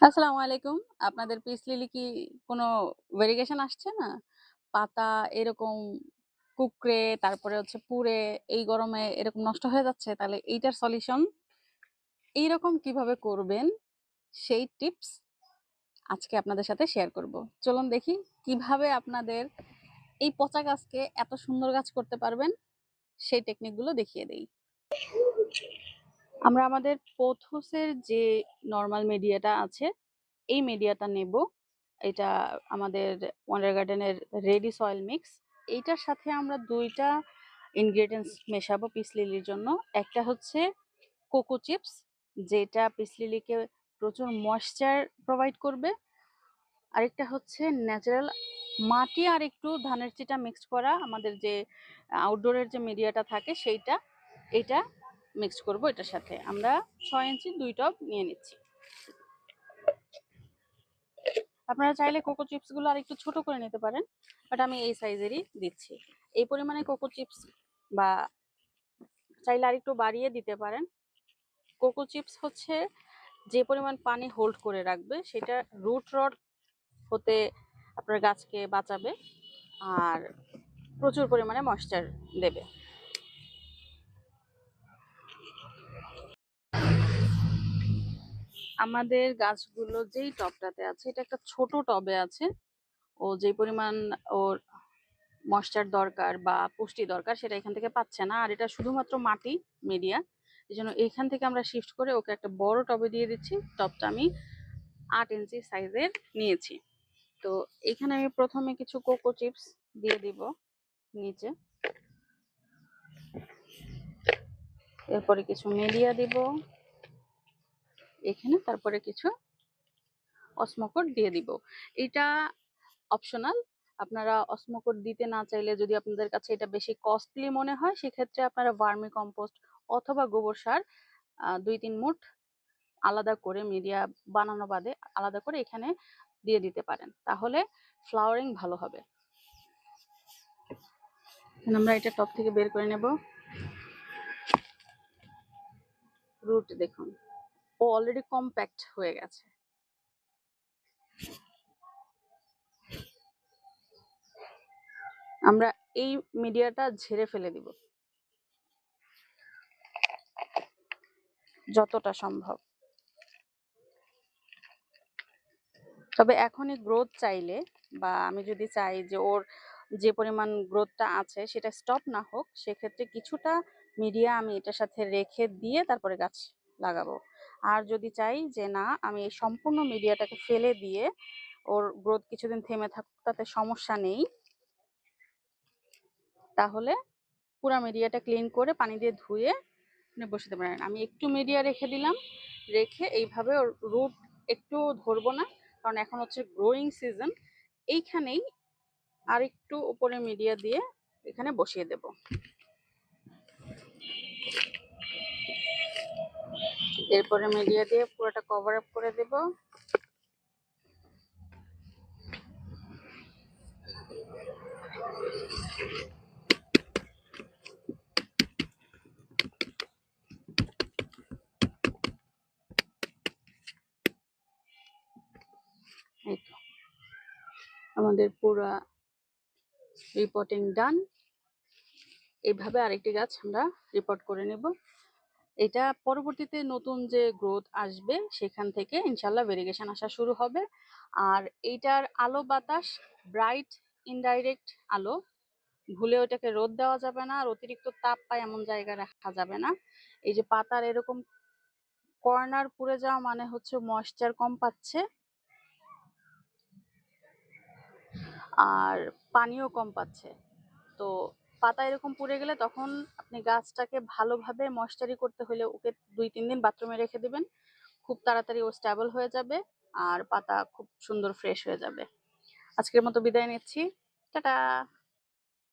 আসসালামু আলাইকুম। আপনাদের পিস লিলি কি কোনো ভেরিগেশন আসছে না? পাতা এরকম কুঁকড়ে তারপরে হচ্ছে পুড়ে এই গরমে এরকম নষ্ট হয়ে যাচ্ছে। তাহলে এইটার সলিউশন এইরকম কিভাবে করবেন সেই টিপস আজকে আপনাদের সাথে শেয়ার করব। চলুন দেখি কিভাবে আপনাদের এই পচা গাছকে এত সুন্দর গাছ করতে পারবেন সেই টেকনিকগুলো দেখিয়ে দেই। আমরা আমাদের পোথোসের যে নরমাল মিডিয়াটা আছে এই মিডিয়াটা নেব। এটা আমাদের ওয়ান্ডার গার্ডেনের রেডি সয়েল মিক্স। এইটার সাথে আমরা ২ টা ইনগ্রেডিয়েন্টস মেশাবো পিস লিলির জন্য। একটা হচ্ছে কোকো চিপস, যেটা পিস লিলিকে প্রচুর ময়েশ্চার প্রোভাইড করবে। আরেকটা হচ্ছে ন্যাচারাল মাটি আর একটু ধানের চিটা মিক্সড করা আমাদের যে আউটডোরের যে মিডিয়াটা থাকে সেইটা, এটা মিক্সড করব এটার সাথে। আমরা ৬ ইঞ্চি ২ টব নিয়ে নিচ্ছি। আপনারা চাইলে কোকো চিপস গুলো আর একটু ছোট করে নিতে পারেন, বাট আমি এই সাইজেরই দিচ্ছি। এই পরিমাণে কোকো চিপস বা চাইলে আর একটু বাড়িয়ে দিতে পারেন। কোকো চিপস হচ্ছে যে পরিমাণ পানি হোল্ড করে রাখবে সেটা রুট রট হতে আপনার গাছকে বাঁচাবে আর প্রচুর পরিমাণে ময়েশ্চার দেবে। আমাদের গাছগুলো যেই টবটাতে আছে এটা একটা ছোট টবে আছে। ও যে পরিমাণ ওর ময়েশ্চার দরকার বা পুষ্টি দরকার সেটা এখান থেকে পাচ্ছে না, আর এটা শুধুমাত্র মাটি মিডিয়া। এই জন্য এইখান থেকে আমরা শিফট করে ওকে একটা বড় টবে দিয়ে দিচ্ছি। টবটা আমি ৮ ইঞ্চি সাইজের নিয়েছি। তো এখানে আমি প্রথমে কিছু কোকো চিপস দিয়ে দিব নিচে, এরপরে কিছু মিডিয়া দিব এখানে, তারপরে কিছু অসমোকোট দিয়ে দিব। এটা অপশনাল। আপনারা অসমোকোট দিতে না চাইলে, যদি আপনাদের কাছে এটা বেশি কস্টলি মনে হয়, সেক্ষেত্রে আপনারা ভার্মি কম্পোস্ট অথবা গোবর সার ২-৩ মুঠ আলাদা করে মিডিয়া বানানো বাদে আলাদা করে এখানে দিয়ে দিতে পারেন, তাহলে ফ্লাওয়ারিং ভালো হবে। আমরা এটা টপ থেকে বের করে নেব। রুট দেখুন, ও অলরেডি কম্প্যাক্ট হয়ে গেছে। আমরা এই মিডিয়াটা ঝেড়ে ফেলে দিব যতটা সম্ভব। তবে এখনই গ্রোথ চাইলে, বা আমি যদি চাই যে ওর যে পরিমাণ গ্রোথটা আছে সেটা স্টপ না হোক, সেক্ষেত্রে কিছুটা মিডিয়া আমি এটার সাথে রেখে দিয়ে তারপরে গাছ লাগাবো। আর যদি চাই যে না, আমি এই সম্পূর্ণ মিডিয়াটাকে ফেলে দিয়ে ওর গ্রোথ কিছুদিন থেমে থাকুক তাতে সমস্যা নেই, তাহলে পুরো মিডিয়াটা ক্লিন করে পানি দিয়ে ধুয়ে বসাতে পারেন। আমি একটু মিডিয়া রেখে দিলাম, রেখে এইভাবে ওর রুট একটু ধরবো না, কারণ এখন হচ্ছে গ্রোয়িং সিজন। এইখানেই আর একটু উপরে মিডিয়া দিয়ে এখানে বসিয়ে দেব। এরপরে মিডিয়া দিয়ে পুরোটা কভার আপ করে দেব। এই তো আমাদের পুরো রিপোর্টিং ডান। এইভাবে আরেকটি গাছ আমরা রিপোর্ট করে নেব। এটা পরবর্তীতে নতুন যে গ্রোথ আসবে সেখান থেকে ইনশাল্লাহ ভেরিগেশন আসা শুরু হবে। আর এইটার আলো বাতাস ব্রাইট ইনডাইরেক্ট আলো, ভুলে ওটাকে রোদ দেওয়া যাবে না, আর অতিরিক্ত তাপ পায় এমন জায়গায় রাখা যাবে না। এই যে পাতার এরকম কর্নার পুড়ে যাওয়া মানে হচ্ছে ময়েশ্চার কম পাচ্ছে আর পানিও কম পাচ্ছে। তো পাতা এরকম পুড়ে গেলে তখন আপনি গাছটাকে ভালোভাবে ময়েশ্চারি করতে হলে ওকে ২-৩ দিন বাথরুমে রেখে দিবেন। খুব তাড়াতাড়ি ও স্টেবল হয়ে যাবে আর পাতা খুব সুন্দর ফ্রেশ হয়ে যাবে। আজকের মতো বিদায় নিচ্ছি। টাটা।